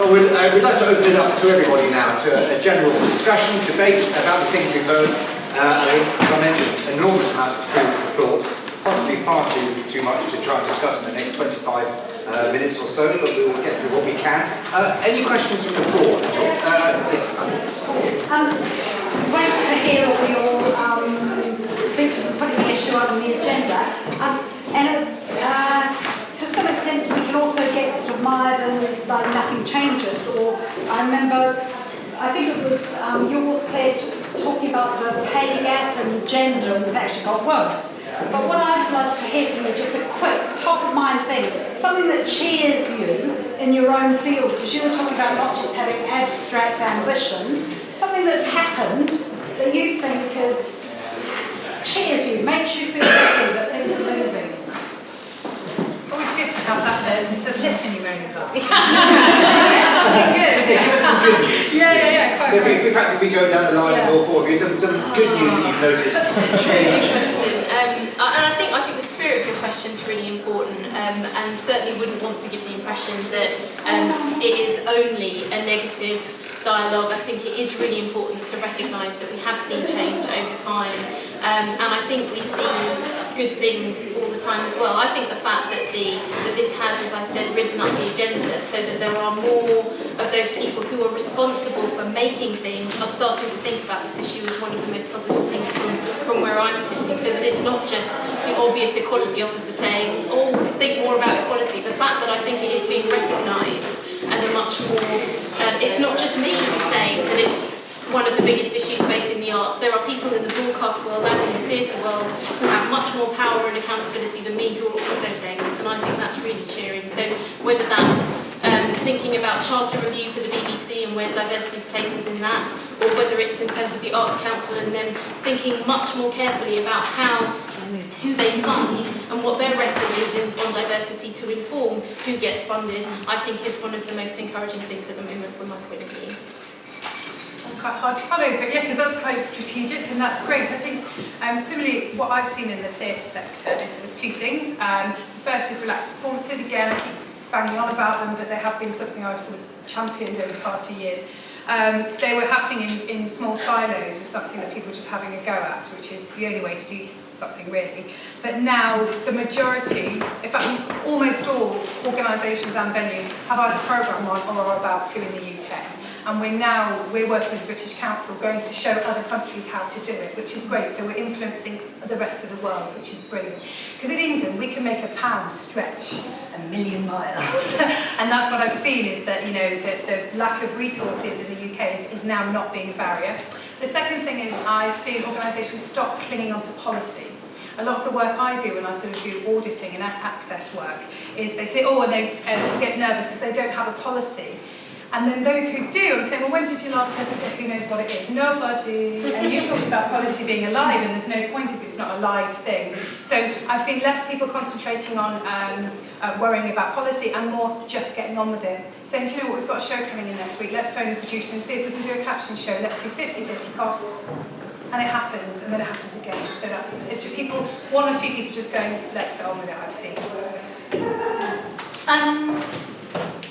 Well, we'd like to open it up to everybody now, to a general discussion, debate about the things we've heard. As I mentioned, enormous amount of food for thought, possibly far too much to try and discuss in the next 25 minutes or so, but we will get through what we can. Any questions from the floor at all? Yes. Great to hear all your speeches and putting the issue on the agenda. To some extent, we can also get sort of mired and like nothing changes. Or I remember, I think it was yours, Claire, talking about the pay gap and gender has actually got worse. But what I'd love to hear from you, just a quick top of mind thing, something that cheers you in your own field, because you were talking about not just having abstract ambition, something that's happened that you think cheers you, makes you feel happy that things are moving. Always good to have that person who says, listen, you moan about. Give us some good news. Yeah. So if we go down the line and all four of you, some good news that you've noticed change. And I think the spirit of your question is really important, and certainly wouldn't want to give the impression that it is only a negative dialogue. I think it is really important to recognise that we have seen change over time, and I think we see good things all the time as well. I think the fact that this has, as I said, risen up the agenda, so that there are more of those people who are responsible for making things are starting to think about this issue as one of the most positive things from where I'm sitting, so that it's not just the obvious equality officer saying, oh, think more about equality. The fact that I think it is being recognised as a much more, it's not just me who's saying that it's one of the biggest issues facing the arts. There are people in the broadcast world and in the theatre world who have much more power and accountability than me who are also saying this, and I think that's really cheering. So whether that's thinking about charter review for the BBC and where diversity's places in that, or whether it's in terms of the Arts Council and them thinking much more carefully about who they fund and what their record is on diversity to inform who gets funded, I think is one of the most encouraging things at the moment from my point of view. That's quite hard to follow, but yeah, because that's quite strategic and that's great. I think similarly, what I've seen in the theatre sector is that there's two things. The first is relaxed performances. Again, I keep banging on about them, but they have been something I've sort of championed over the past few years. They were happening in small silos as something that people were just having a go at, which is the only way to do something really. But now the majority, in fact almost all organisations and venues have either programme one or are about to in the UK. And we're working with the British Council going to show other countries how to do it, which is great. So we're influencing the rest of the world, which is brilliant. Because in England, we can make a pound stretch 1,000,000 miles. And that's what I've seen is that, the lack of resources in the UK is now not being a barrier. The second thing is I've seen organisations stop clinging onto policy. A lot of the work I do when I sort of do auditing and access work is they say, and they get nervous because they don't have a policy. And then those who do, I'm saying, well, when did you last have a look? Who knows what it is? Nobody. And you talked about policy being alive, and there's no point if it's not a live thing. So I've seen less people concentrating on worrying about policy and more just getting on with it. Saying, do you know what, we've got a show coming in next week, let's phone the producer and see if we can do a caption show, let's do 50-50 costs. And it happens, and then it happens again. So that's, people, one or two people just going, let's get on with it, I've seen. So.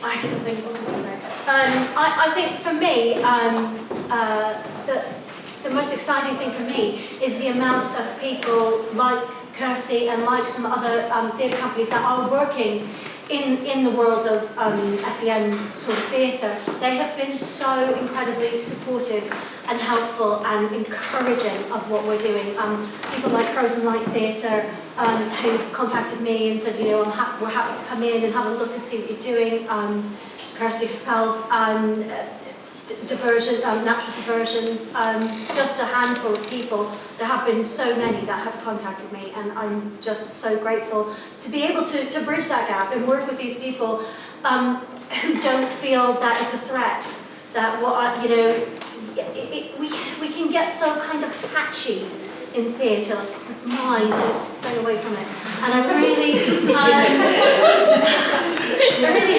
I had something I was going to say. I think for me, the most exciting thing for me is the amount of people like Kirsty and like some other theatre companies that are working in the world of SEN sort of theatre. They have been so incredibly supportive and helpful and encouraging of what we're doing. People like Frozen Light Theatre who contacted me and said, we're happy to come in and have a look and see what you're doing. Kirsty herself, natural diversions, just a handful of people. There have been so many that have contacted me, and I'm just so grateful to be able to bridge that gap and work with these people who don't feel that it's a threat. That we can get so kind of patchy in theatre, like it's mine, don't stay away from it. And I really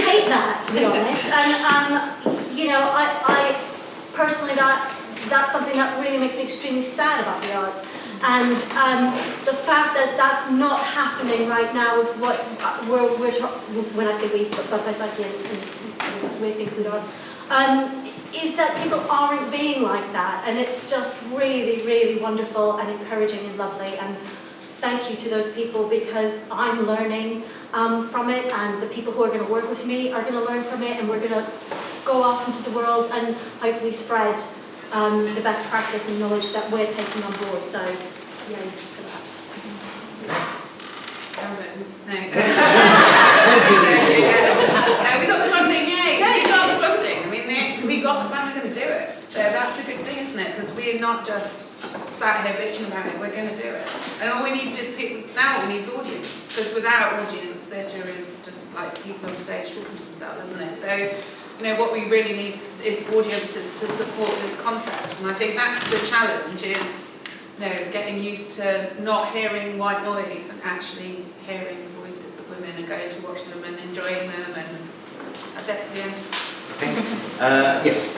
hate that, to be honest. And I personally, that's something that really makes me extremely sad about the arts. And the fact that that's not happening right now with what when I say we, but basically with include arts, is that people aren't being like that, and it's just really, really wonderful and encouraging and lovely. And thank you to those people, because I'm learning from it, and the people who are going to work with me are going to learn from it, and we're going to go off into the world and hopefully spread the best practice and knowledge that we're taking on board. So, yay for that. No, we got the funding, yay! We got the funding. I mean, we got the funding, we're going to do it. So that's a good thing, isn't it? Because we're not just sat here bitching about it, we're going to do it. And all we need is people, now we need audience. Because without audience, theatre is just like people on stage talking to themselves, isn't it? So, you know, what we really need is audiences to support this concept. And I think that's the challenge, is, you know, getting used to not hearing white noise and actually hearing voices of women and going to watch them and enjoying them, and that's it at the end. Okay. Yes.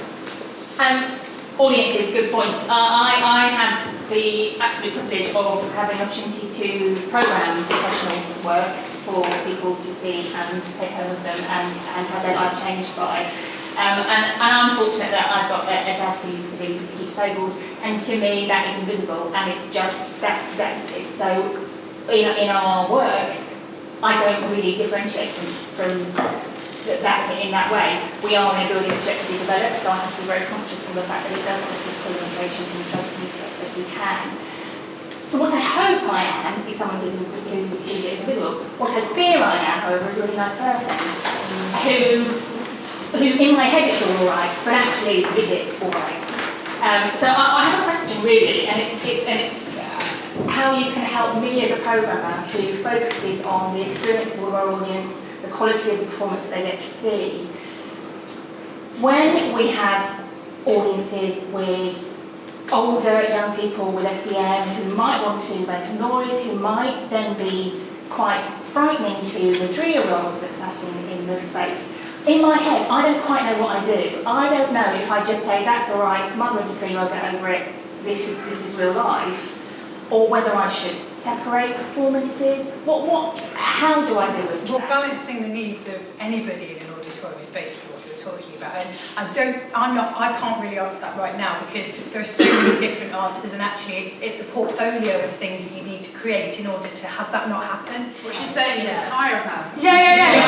Audiences, good point. I have the absolute privilege of having an opportunity to programme professional work for people to see and take home with them and have their life changed by. And I'm fortunate that I've got a dad who's severely physically disabled, and to me that is invisible, and it's just, so in our work, I don't really differentiate from that in that way. We are in a building that's yet to be developed, so I have to be very conscious of the fact that it does have physical limitations, and we try to communicate as best we can. So what I hope I am is someone who sees it as invisible. What I fear I am, however, is a really nice person who in my head it's all right, but actually is it all right? So I have a question really, and it's how you can help me as a programmer who focuses on the experience of all of our audience, the quality of the performance that they get to see. When we have audiences with older young people with SEN who might want to make a noise, who might then be quite frightening to the 3-year-old that's sat in the space. In my head, I don't quite know what I do. I don't know if I just say, that's all right, mother of the 3-year-old, get over it, this is real life, or whether I should separate performances. How do I deal with that? Well, balancing the needs of anybody in an auditorium is basically what you're talking about. And I can't really answer that right now, because there are so many different answers, and actually it's a portfolio of things that you need to create in order to have that not happen. What she's saying is hire her. Yeah.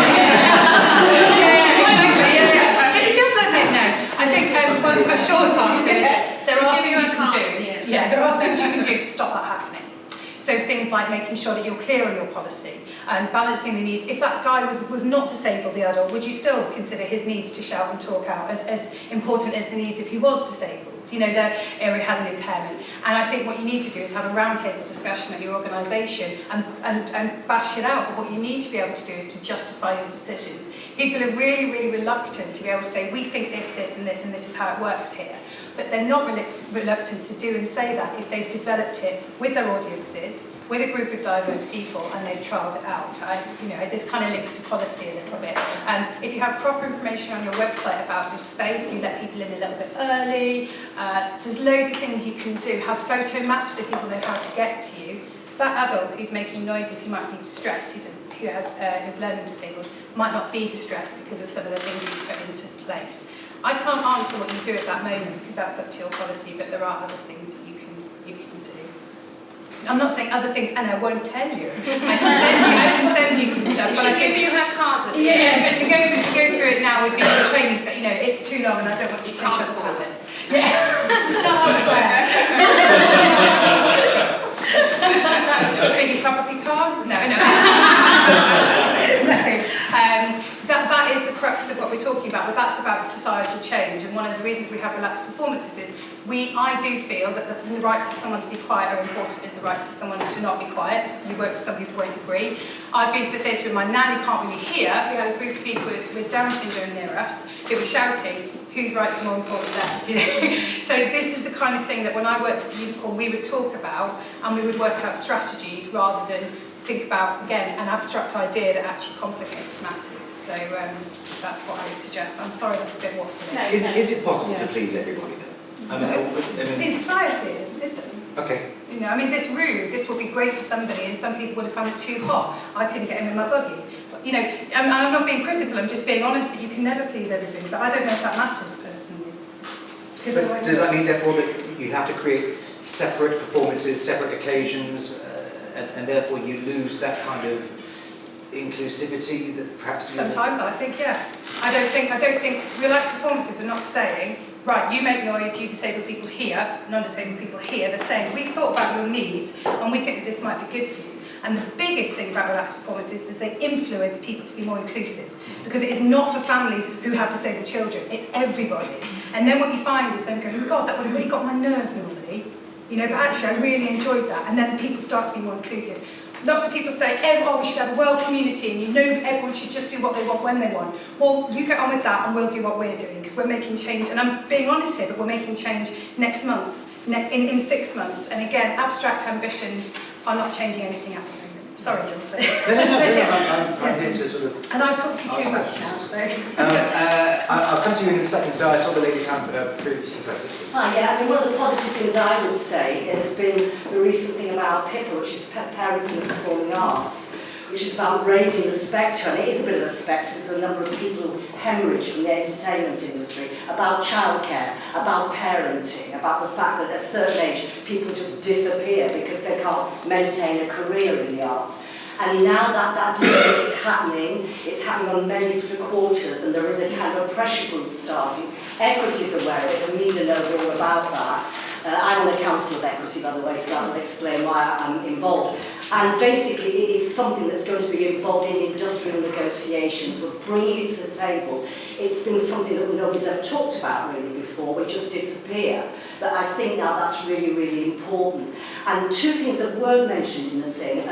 Can you just let me know? I think a short answer is there are things you can do. Yeah, there are things you can do to stop that happening. So things like making sure that you're clear on your policy and balancing the needs. If that guy was not disabled, the adult, would you still consider his needs to shout and talk out as important as the needs if he was disabled? You know, the area had an impairment. And I think what you need to do is have a roundtable discussion at your organisation and bash it out. But what you need to be able to do is to justify your decisions. People are really, really reluctant to be able to say, we think this, this and this, and this is how it works here. But they're not reluctant to do and say that if they've developed it with their audiences, with a group of diverse people, and they've trialled it out. This kind of links to policy a little bit. If you have proper information on your website about your space, you let people in a little bit early. There's loads of things you can do. Have photo maps so people know how to get to you. That adult who's making noises, who might be distressed, who's learning disabled, might not be distressed because of some of the things you put into place. I can't answer what you do at that moment because that's up to your policy, but there are other things that you can do. I'm not saying other things, and I won't tell you. I can send you some stuff. But I think you have cards. But to go through it now would be the training set. It's too long, and I don't want to. You can't afford it. Yeah. Shut up, Claire. Big property card? No. That is the crux of what we're talking about, but that's about societal change. And one of the reasons we have relaxed performances is I do feel that the rights of someone to be quiet are important as the rights of someone to not be quiet. You work with some people who won't agree. I've been to the theatre with my nan who can't really hear. We had a group of people with Down syndrome near us who were shouting, whose rights are more important than, So this is the kind of thing that when I worked at the Unicorn we would talk about, and we would work out strategies rather than think about, again, an abstract idea that actually complicates matters. So that's what I would suggest. I'm sorry that's a bit waffly. No, is it possible to please everybody then? In society, isn't it? Okay. This room, this would be great for somebody, and some people would have found it too hot. I couldn't get in with my buggy. you know, and I'm not being critical, I'm just being honest that you can never please everybody, but I don't know if that matters personally. But does that mean therefore that you have to create separate performances, separate occasions, and therefore you lose that kind of inclusivity that perhaps sometimes I think, yeah. I don't think relaxed performances are not saying, right, you make noise, you disabled people here, non-disabled people here. They're saying, we've thought about your needs and we think that this might be good for you. And the biggest thing about relaxed performances is they influence people to be more inclusive, because it is not for families who have disabled children, it's everybody. And then what you find is them going, God, that would have really got my nerves normally, you know, but actually I really enjoyed that. And then people start to be more inclusive. Lots of people say, oh, we should have a world community and you know everyone should just do what they want when they want. Well, you get on with that and we'll do what we're doing, because we're making change. And I'm being honest here, but we're making change next month, in 6 months. And again, abstract ambitions are not changing anything at the moment. Sorry, Jon. I'm here to sort of... And I've talked to you too much now, so... I'll come to you in a second, so I saw the lady's hand previously first. Hi, yeah, I mean, one of the positive things I would say has been the recent thing about PIPA, which is Parents in the Performing Arts, which is about raising the spectre, and it is a bit of a spectre because a number of people who hemorrhage from the entertainment industry, about childcare, about parenting, about the fact that at a certain age people just disappear because they can't maintain a career in the arts. And now that debate is happening, it's happening on many sort of quarters, and there is a kind of a pressure group starting. Equity is aware of it, Hamida knows all about that. I'm on the Council of Equity, by the way, so that will explain why I'm involved. And basically, it is something that's going to be involved in industrial negotiations. We're bringing it to the table. It's been something that nobody's ever talked about really before. We just disappear. But I think now that's really, really important. And two things that were mentioned in the thing,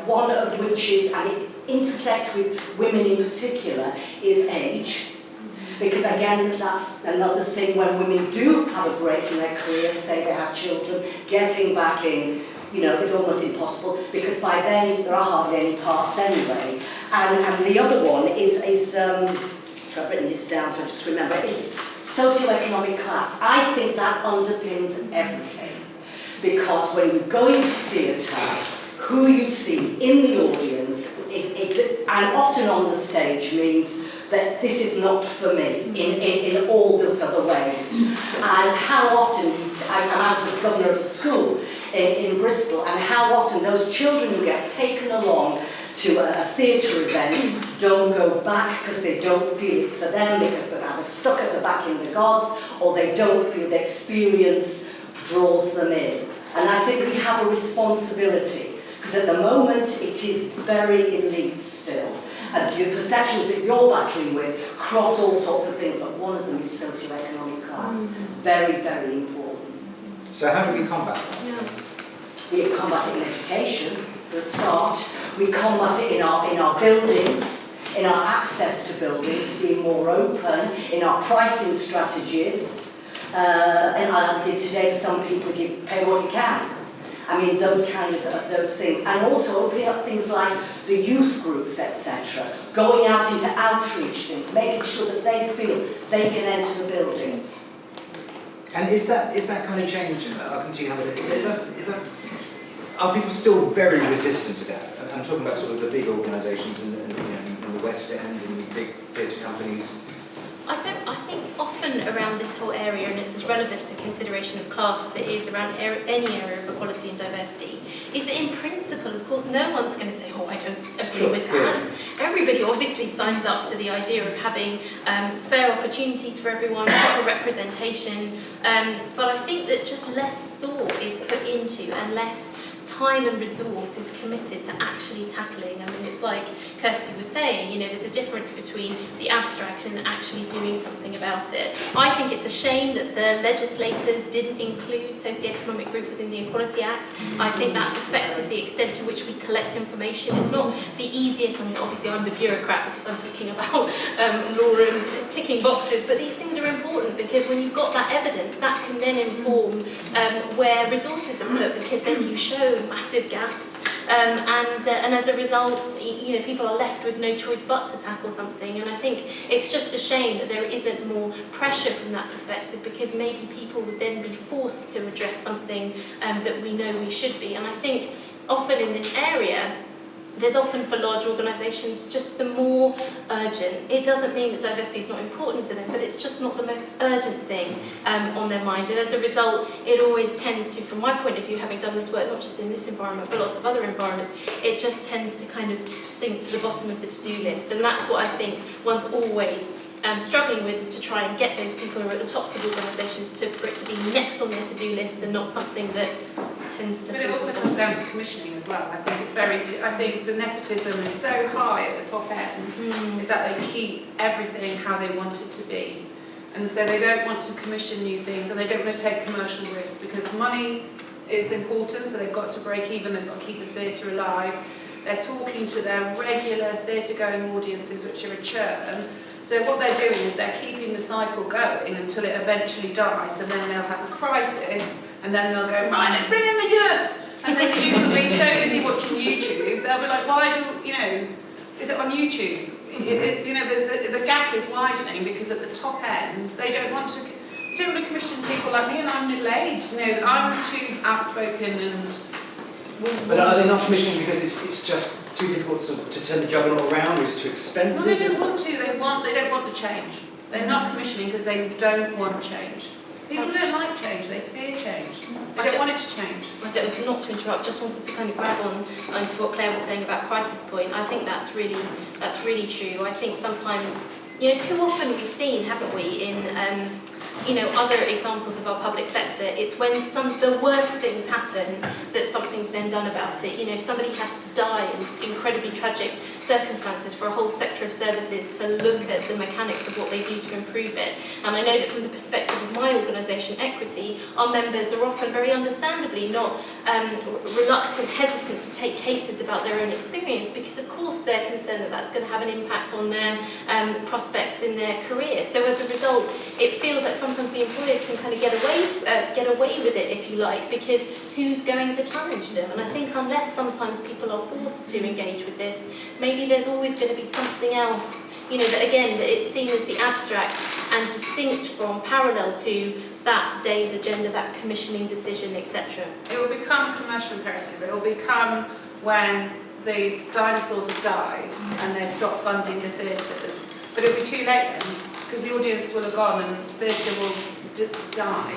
one of which is, and it intersects with women in particular, is age. Because again, that's another thing when women do have a break in their career, say they have children, getting back in, you know, is almost impossible, because by then there are hardly any parts anyway. And the other one is so I've written this down so I just remember, is socioeconomic class. I think that underpins everything. Because when you go into theatre, who you see in the audience and often on the stage means that this is not for me in all those other ways. And how often, I was the governor of the school in Bristol, and how often those children who get taken along to a theatre event don't go back because they don't feel it's for them, because they're either stuck at the back in the gods, or they don't feel the experience draws them in. And I think we have a responsibility, because at the moment it is very elite still. And the perceptions that you're battling with cross all sorts of things, but one of them is socioeconomic class. Very, very important. So how do we combat that? Yeah. We combat it in education, for a start. We combat it in our buildings, in our access to buildings, to be more open, in our pricing strategies. And I did today for some people, pay what you can. I mean, those kind of those things. And also opening up things like the youth groups, etc. Going out into outreach things, making sure that they feel they can enter the buildings. And is that kind of change, I'll come to you, Hamida, are people still very resistant to that? I'm talking about sort of the big organisations in the West End and the big theatre companies. I think often around this whole area, and it's as relevant to consideration of class as it is around any area of equality and diversity, is that in principle, of course, no one's going to say, oh, I don't agree with that. Everybody obviously signs up to the idea of having fair opportunities for everyone, proper representation, but I think that just less thought is put into and less time and resource is committed to actually tackling. I mean, it's like Kirsty was saying, you know, there's a difference between the abstract and actually doing something about it. I think it's a shame that the legislators didn't include socioeconomic group within the Equality Act. I think that's affected the extent to which we collect information. It's not the easiest. I mean, obviously I'm the bureaucrat because I'm talking about law and ticking boxes, but these things are important because when you've got that evidence, that can then inform where resources are put, because then you show massive gaps, and as a result, you know, people are left with no choice but to tackle something. And I think it's just a shame that there isn't more pressure from that perspective, because maybe people would then be forced to address something that we know we should be. And I think often in this area, there's often for large organisations just the more urgent. It doesn't mean that diversity is not important to them, but it's just not the most urgent thing on their mind. And as a result, it always tends to, from my point of view, having done this work, not just in this environment, but lots of other environments, it just tends to kind of sink to the bottom of the to-do list. And that's what I think one's always struggling with, is to try and get those people who are at the tops of organisations for it to be next on their to-do list and not something that tends to... But it also comes down to commissioning as well. I think the nepotism is so high at the top end, is that they keep everything how they want it to be. And so they don't want to commission new things, and they don't want to take commercial risks, because money is important, so they've got to break even, they've got to keep the theatre alive. They're talking to their regular theatre-going audiences, which are a churn. So what they're doing is they're keeping the cycle going until it eventually dies, and then they'll have a crisis, and then they'll go, right, let's bring in the youth! And then the youth will be so busy watching YouTube, they'll be like, why do, is it on YouTube? The gap is widening, because at the top end, they don't want to commission people like me, and I'm middle-aged, I'm too outspoken and... But are they not commissioning because it's just too difficult to turn the juggernaut around, or it's too expensive? Well, they don't want to. They don't want the change. They're not commissioning because they don't want change. People don't like change. They fear change. They don't want it to change. Not to interrupt, just wanted to kind of grab on to what Claire was saying about crisis point. I think that's really true. I think sometimes, too often we've seen, haven't we, in other examples of our public sector, it's when the worst things happen that something's then done about it. Somebody has to die in incredibly tragic circumstances for a whole sector of services to look at the mechanics of what they do to improve it. And I know that from the perspective of my organisation, Equity, our members are often very understandably not reluctant, hesitant to take cases about their own experience, because of course they're concerned that that's going to have an impact on their prospects in their career. So as a result, it feels like sometimes the employers can kind of get away with it, if you like, because who's going to challenge them? And I think unless sometimes people are forced to engage with this, maybe there's always going to be something else, that again, that it's seen as the abstract and distinct from, parallel to that day's agenda, that commissioning decision, etc. It will become commercial imperative. It will become when the dinosaurs have died and they stop funding the theatres. But it'll be too late then, because the audience will have gone and theatre will die.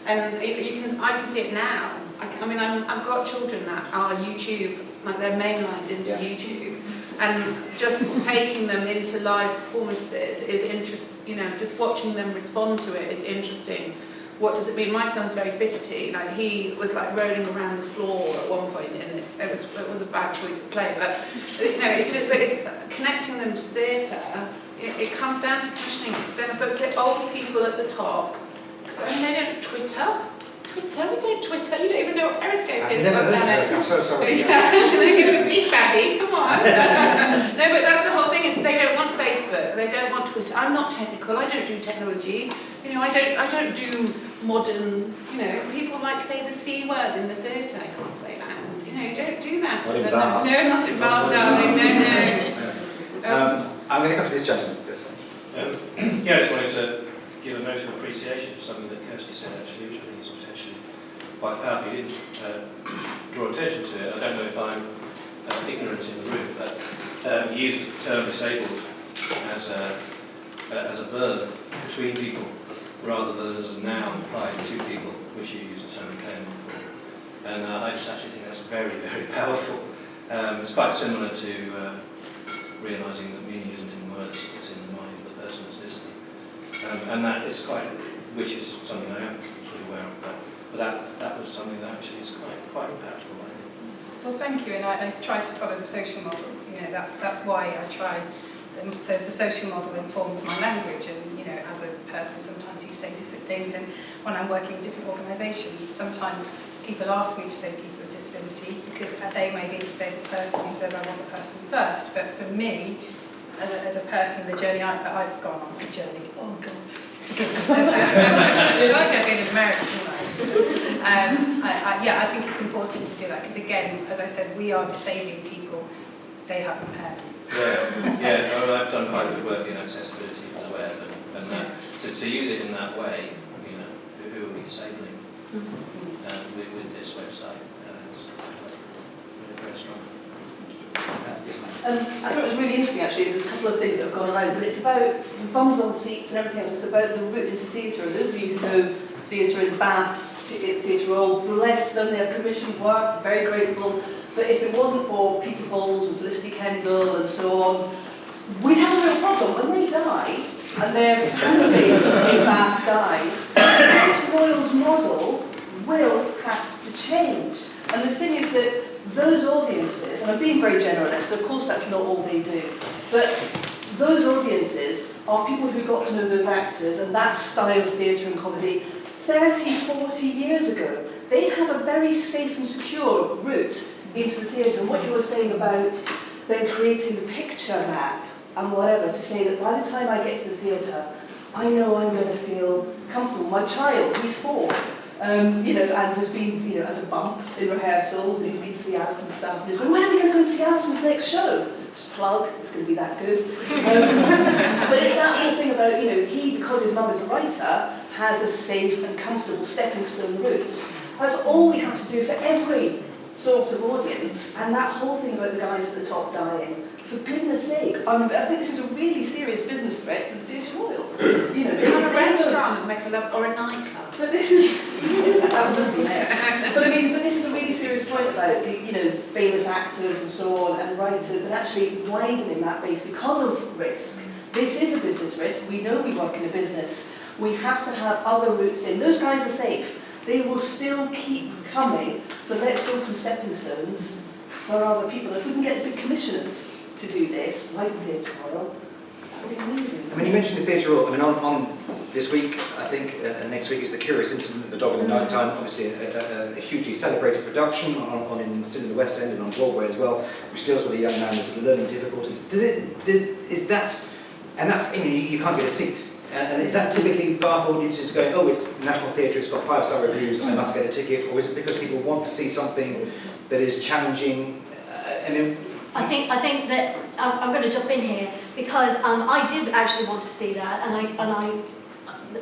And I can see it now. I've got children that are YouTube, like they're mainlined into YouTube, and just taking them into live performances is interesting. Just watching them respond to it is interesting. What does it mean? My son's very fidgety. Like, he was like rolling around the floor at one point in this. It was a bad choice of play, but it's connecting them to theatre. It comes down to commissioning. But the old people at the top, they don't Twitter. We don't Twitter. You don't even know what Periscope is. I'm so sorry. They're giving me feedback, come on. No, but that's the whole thing, is they don't want Facebook, they don't want Twitter. I'm not technical, I don't do technology. I don't do modern, people like say the C word in the theatre. I can't say that. Don't do that. Not in Bath. No, not in Bath, darling, no. I'm going to come to this gentleman. I just wanted to give a note of appreciation for something that Kirsty said, actually, which I think is potentially quite powerful. You didn't draw attention to it. I don't know if I'm ignorant in the room, but you used the term disabled as a verb between people, rather than as a noun applied to people, which you use the term claim for. And I just actually think that's very, very powerful. It's quite similar to realising that meaning isn't in words, it's in the mind of the person that's listening. And that is which is something I am aware of, but that was something that actually is quite impactful, I think. Well, thank you, and I tried to follow the social model. That's why I tried. So the social model informs my language, and as a person, sometimes you say different things. And when I'm working in different organisations, sometimes people ask me to say people with disabilities because they may be a disabled person who says I want the person first. But for me, as a person, the journey that I've gone on, oh God. I told you I've been in America, didn't I? I think it's important to do that, because again, as I said, we are disabling people, they have impairments. Well, I've done quite a bit of work in accessibility for the web, and to use it in that way, who are we disabling with this website? It's very strong. I thought it was really interesting actually. There's a couple of things that have gone around, but it's about the bums on seats and everything else. It's about the route into theatre. And those of you who know theatre in Bath, Theatre Royal, bless them, they have commissioned work, very grateful. But if it wasn't for Peter Bowles and Felicity Kendall and so on, we'd have a real problem. When they die, and their fan base in Bath dies, Theatre Royal's model will have to change. And the thing is that those audiences, and I'm being very generalist, of course that's not all they do, but those audiences are people who got to know those actors and that style of theatre and comedy 30, 40 years ago. They have a very safe and secure route into the theatre. And what you were saying about then creating the picture map and whatever, to say that by the time I get to the theatre, I know I'm going to feel comfortable. My child, he's 4. You know, and has been, you know, as a bump in rehearsals, and he's been to see Alison and stuff, and he's going, when are we going to go to see Alison's next show? Just plug, it's going to be that good. But it's that whole thing about, you know, he, because his mum is a writer, has a safe and comfortable stepping stone route. That's all we have to do for every sort of audience, and that whole thing about the guys at the top dying, for goodness sake, I think this is a really serious business threat to the Theatre Royal. You know, they have a restaurant, make a love, or a nightclub. But this is, that would be next. But I mean, but this is a really serious point about the, you know, famous actors and so on, and writers, and actually widening that base because of risk. This is a business risk. We know we work in a business. We have to have other routes in. Those guys are safe. They will still keep coming. So let's build some stepping stones for other people. If we can get big commissioners to do this, like the Theatre Royal, that would be amazing. I mean, you mentioned the Theatre Royal. I mean, on this week, I think, next week is The Curious Incident of the Dog in the Night Time. Obviously, a hugely celebrated production still in the West End and on Broadway as well, which deals with a young man with learning difficulties. And that's, I mean, you can't get a seat. And is that typically Bath audiences going, oh, it's National Theatre, it's got 5-star reviews, I must get a ticket, or is it because people want to see something that is challenging? I think that I'm going to jump in here because I did actually want to see that, and I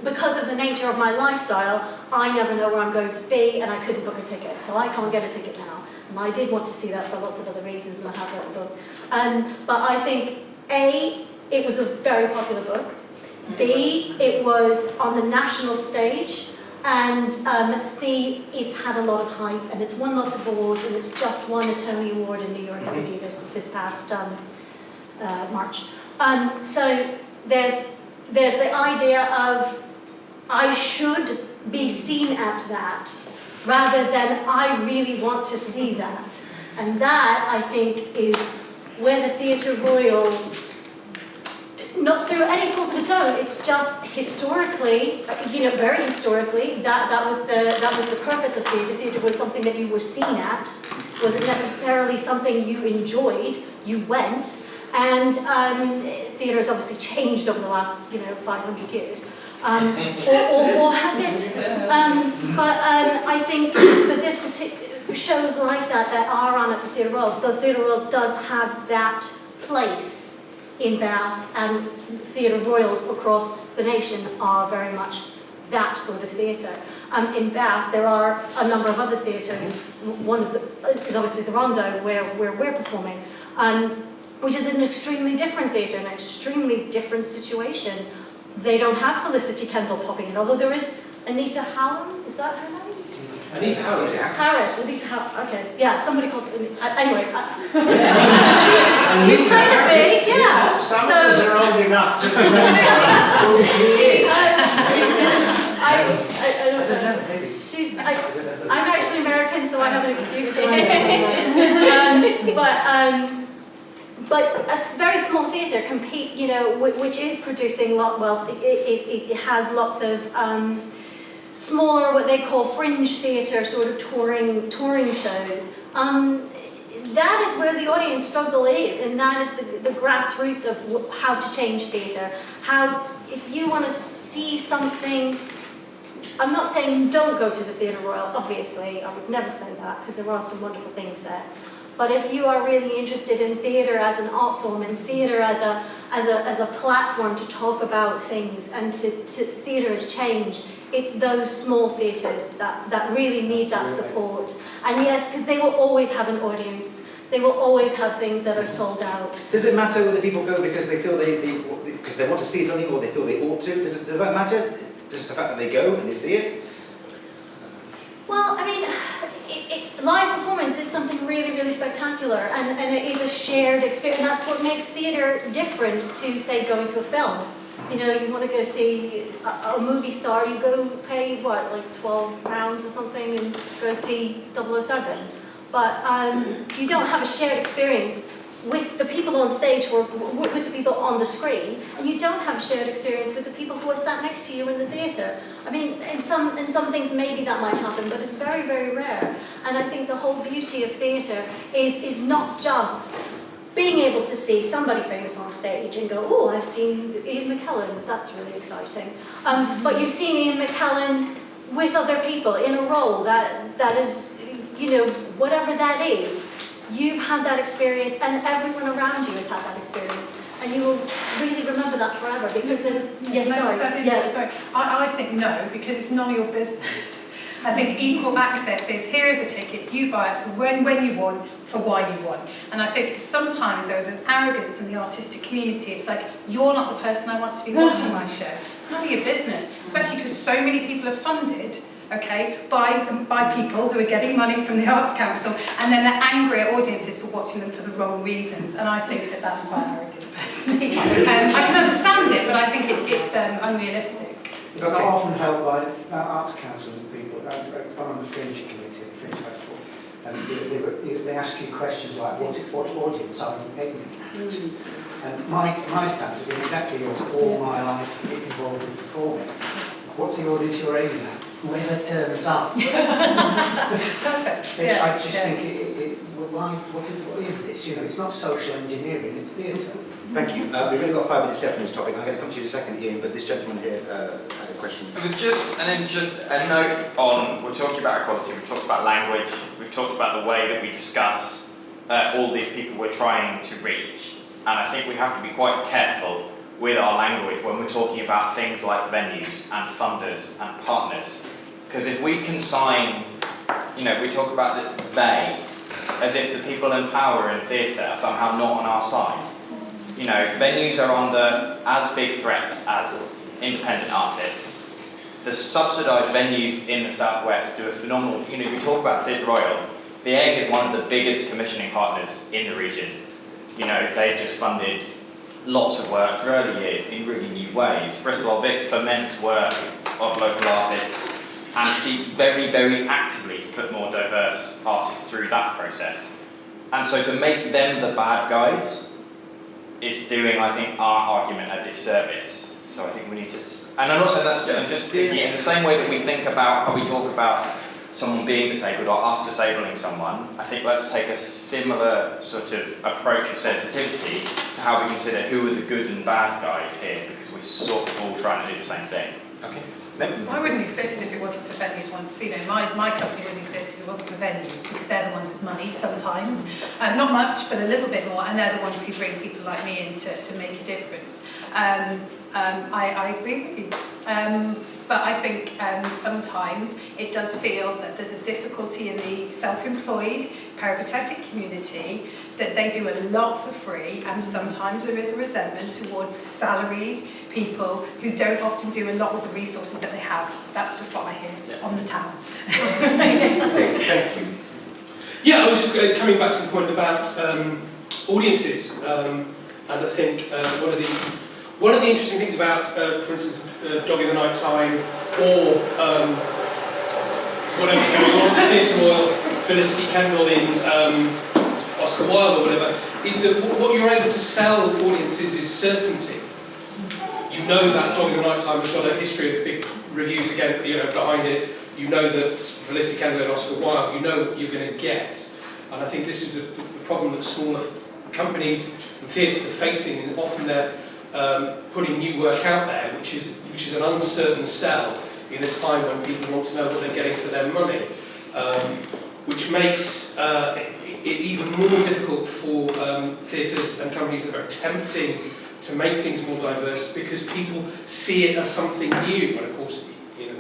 because of the nature of my lifestyle, I never know where I'm going to be, and I couldn't book a ticket, so I can't get a ticket now. And I did want to see that for lots of other reasons, and I have read the book. But I think A, it was a very popular book. B, it was on the national stage, and C, it's had a lot of hype, and it's won lots of awards, and it's just won a Tony Award in New York City this past March. So there's the idea of I should be seen at that, rather than I really want to see that. And that, I think, is where the Theatre Royal, not through any fault of its own, it's just historically, you know, very historically, that was the purpose of theatre. Theatre was something that you were seen at. Wasn't necessarily something you enjoyed. You went, and theatre has obviously changed over the last, 500 years, or has it? But I think for this particular shows like that are on at the Theatre Royal does have that place in Bath, and Theatre Royals across the nation are very much that sort of theatre. In Bath, there are a number of other theatres. One of them is obviously the Rondo, where we're performing, which is an extremely different theatre, an extremely different situation. They don't have Felicity Kendall popping in, although there is Anita Hallam. Is that her name? Anita Harris, Anita Harris, okay, yeah, somebody called, anyway. She's kind of big, yeah. Some of us are old enough to remember who she is. I don't know. I'm actually American, so I have an excuse to but a very small theatre which is producing it has lots of smaller, what they call fringe theatre, sort of touring shows. That is where the audience struggle is, and that is the grassroots of how to change theatre. If you want to see something, I'm not saying don't go to the Theatre Royal, obviously, I would never say that, because there are some wonderful things there. But if you are really interested in theatre as an art form, and theatre as a platform to talk about things, and to theatre as change, it's those small theatres that really need that support. And yes, because they will always have an audience. They will always have things that are sold out. Does it matter whether people go because they feel because they want to see something or they feel they ought to? Does that matter? Just the fact that they go and they see it? Well, I mean, live performance is something really, really spectacular, and it is a shared experience. And that's what makes theatre different to, say, going to a film. You know, you want to go see a movie star, you go pay, what, like £12 or something, and go see 007. But you don't have a shared experience with the people on stage or with the people on the screen, and you don't have a shared experience with the people who are sat next to you in the theatre. I mean, in some things maybe that might happen, but it's very, very rare. And I think the whole beauty of theatre is not just being able to see somebody famous on stage and go, oh, I've seen Ian McKellen, that's really exciting. But you've seen Ian McKellen with other people in a role that is, you know, whatever that is, you've had that experience, and everyone around you has had that experience, and you will really remember that forever, because there's... Yes, sorry. I think no, because it's none of your business. I think equal access is, here are the tickets, you buy it for when you want, for why you want. And I think sometimes there is an arrogance in the artistic community. It's like, you're not the person I want to be watching my show. It's none of your business, especially because so many people are funded, okay, by people who are getting money from the Arts Council, and then they're angry at audiences for watching them for the wrong reasons. And I think that that's quite arrogant, personally. I can understand it, but I think it's unrealistic. It's not often held by Arts Council people. I'm on the Fringe Committee at the Fringe Festival, and they ask you questions like, what audience are you aiming at? And my stance has been exactly yours all my life involved in performing. What's the audience you're aiming at? Whoever turns up. Perfect. I just think, what is this? You know, it's not social engineering, it's theatre. Thank you. We've only got 5 minutes left on this topic. I'm going to come to you in a second, Ian, but this gentleman here had a question. It was just a note on, we're talking about equality, we've talked about language, we've talked about the way that we discuss all these people we're trying to reach. And I think we have to be quite careful with our language when we're talking about things like venues and funders and partners. Because if we consign, you know, we talk about the they, as if the people in power in theatre are somehow not on our side. You know, venues are under as big threats as independent artists. The subsidised venues in the Southwest do a phenomenal, you know, we talk about Theatre Royal, the Egg is one of the biggest commissioning partners in the region. You know, they've just funded lots of work for early years in really new ways. Bristol Vic foments work of local artists and seeks very, very actively to put more diverse artists through that process. And so to make them the bad guys is doing, I think, our argument a disservice. So I think we need to, and I'm not saying that's just in the same way that we think about how we talk about someone being disabled or us disabling someone, I think let's take a similar sort of approach of sensitivity to how we consider who are the good and bad guys here, because we're sort of all trying to do the same thing. Okay. I wouldn't exist if it wasn't for venues once, you know, my company wouldn't exist if it wasn't for venues, because they're the ones with money sometimes, not much, but a little bit more, and they're the ones who bring people like me in to make a difference. I agree with you. But I think sometimes it does feel that there's a difficulty in the self-employed, peripatetic community, that they do a lot for free, and sometimes there is a resentment towards salaried people who don't often do a lot with the resources that they have. That's just what I hear on the town. Thank you. Yeah, I was just coming back to the point about audiences, and I think one of the interesting things about, for instance, Dog in the Night Time, or whatever's going on, Theatre Royal, Felicity Kendall in Oscar Wilde or whatever, is that what you're able to sell audiences is certainty. You know that Dog in the Night Time has got a history of big reviews again, you know, behind it. You know that Felicity Kendall and Oscar Wilde, you know what you're going to get. And I think this is the problem that smaller companies and theatres are facing, and often they're putting new work out there, which is an uncertain sell in a time when people want to know what they're getting for their money, which makes it even more difficult for theatres and companies that are attempting to make things more diverse, because people see it as something new, and of course, you know,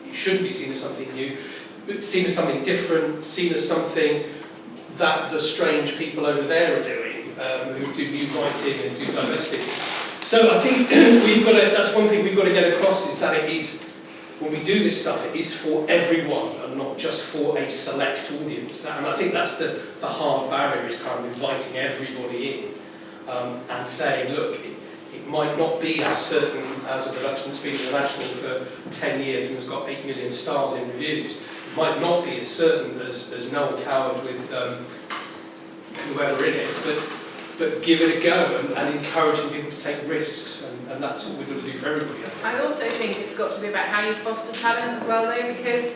it shouldn't be seen as something new, but seen as something different, seen as something that the strange people over there are doing, who do new writing and do divesting. So I think that's one thing we've got to get across, is that it is, when we do this stuff, it is for everyone and not just for a select audience. And I think that's the hard barrier, is kind of inviting everybody in and saying, look, it might not be as certain as a production that's been international for 10 years and has got 8 million stars in reviews. It might not be as certain as Noel Coward with whoever in it, but give it a go and encouraging people to take risks, and that's what we've got to do for everybody. I also think it's got to be about how you foster talent as well, though, because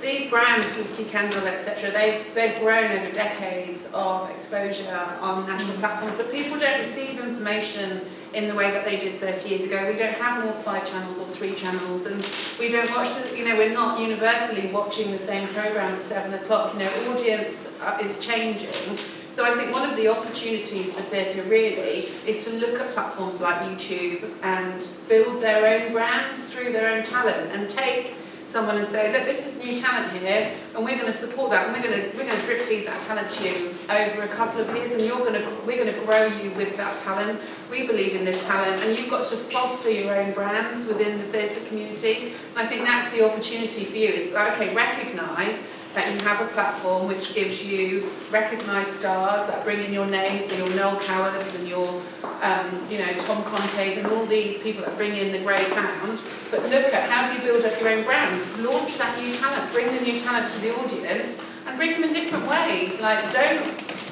these brands, Kirsty, Kendall, etc., they've grown over decades of exposure on national platforms, but people don't receive information in the way that they did 30 years ago. We don't have more 5 channels or 3 channels, and we don't watch we're not universally watching the same programme at 7 o'clock. Audience is changing. So I think one of the opportunities for theatre really is to look at platforms like YouTube and build their own brands through their own talent, and take someone and say, look, this is new talent here, and we're going to support that, and we're going to drip feed that talent to you over a couple of years, and we're going to grow you with that talent. We believe in this talent, and you've got to foster your own brands within the theatre community. And I think that's the opportunity for you, is okay, recognise that you have a platform which gives you recognised stars that bring in your names, so your Noel Cowards and your Tom Contes and all these people that bring in the grey pound. But look at how do you build up your own brands, launch that new talent, bring the new talent to the audience, and bring them in different ways. Like, don't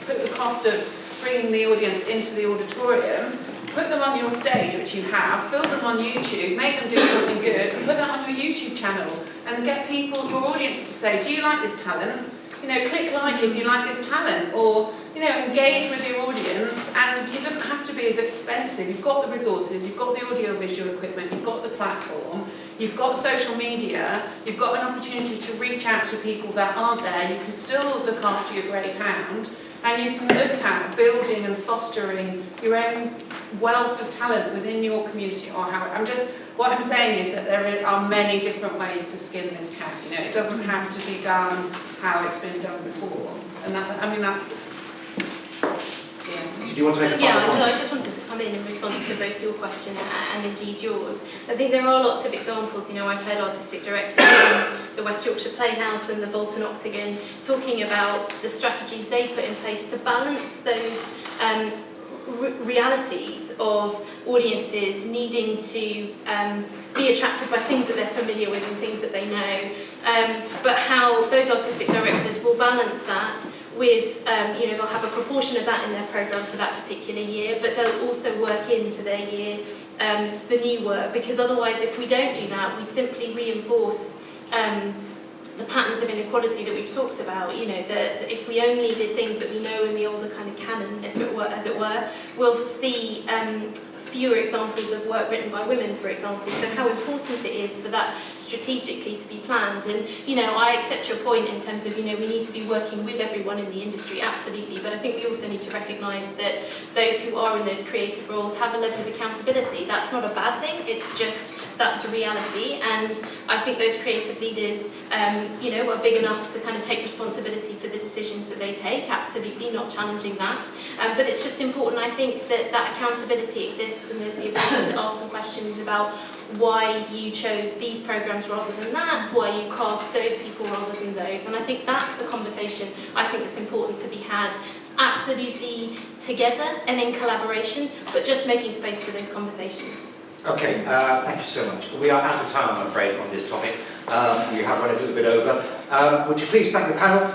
put the cost of bringing the audience into the auditorium. Put them on your stage, which you have, fill them on YouTube, make them do something good, and put that on your YouTube channel, and get people, your audience, to say, do you like this talent? Click like if you like this talent, or engage with your audience. And it doesn't have to be as expensive. You've got the resources, you've got the audio-visual equipment, you've got the platform, you've got social media, you've got an opportunity to reach out to people that aren't there. You can still look after your grey pound, and you can look at building and fostering your own wealth of talent within your community. Or what I'm saying is that there are many different ways to skin this cat. It doesn't have to be done how it's been done before. And that's. Yeah. Did you want to make a final comment? I just wanted to come in response to both your question and indeed yours. I think there are lots of examples. I've heard artistic directors from the West Yorkshire Playhouse and the Bolton Octagon talking about the strategies they put in place to balance those realities of audiences needing to be attracted by things that they're familiar with and things that they know, but how those artistic directors will balance that with, they'll have a proportion of that in their programme for that particular year, but they'll also work into their year the new work, because otherwise, if we don't do that, we simply reinforce the patterns of inequality that we've talked about. That if we only did things that we know in the older kind of canon, if it were, as it were, we'll see fewer examples of work written by women, for example. So how important it is for that strategically to be planned. And I accept your point in terms of we need to be working with everyone in the industry, absolutely. But I think we also need to recognise that those who are in those creative roles have a level of accountability. That's not a bad thing. It's just that's a reality. And I think those creative leaders, are big enough to kind of take responsibility for the decisions that they take. Absolutely, not challenging that. But it's just important, I think, that accountability exists, and there's the ability to ask some questions about why you chose these programmes rather than that, why you cast those people rather than those. And I think that's the conversation I think that's important to be had, absolutely together and in collaboration, but just making space for those conversations. Okay, thank you so much. We are out of time, I'm afraid, on this topic. We have run a little bit over. Would you please thank the panel?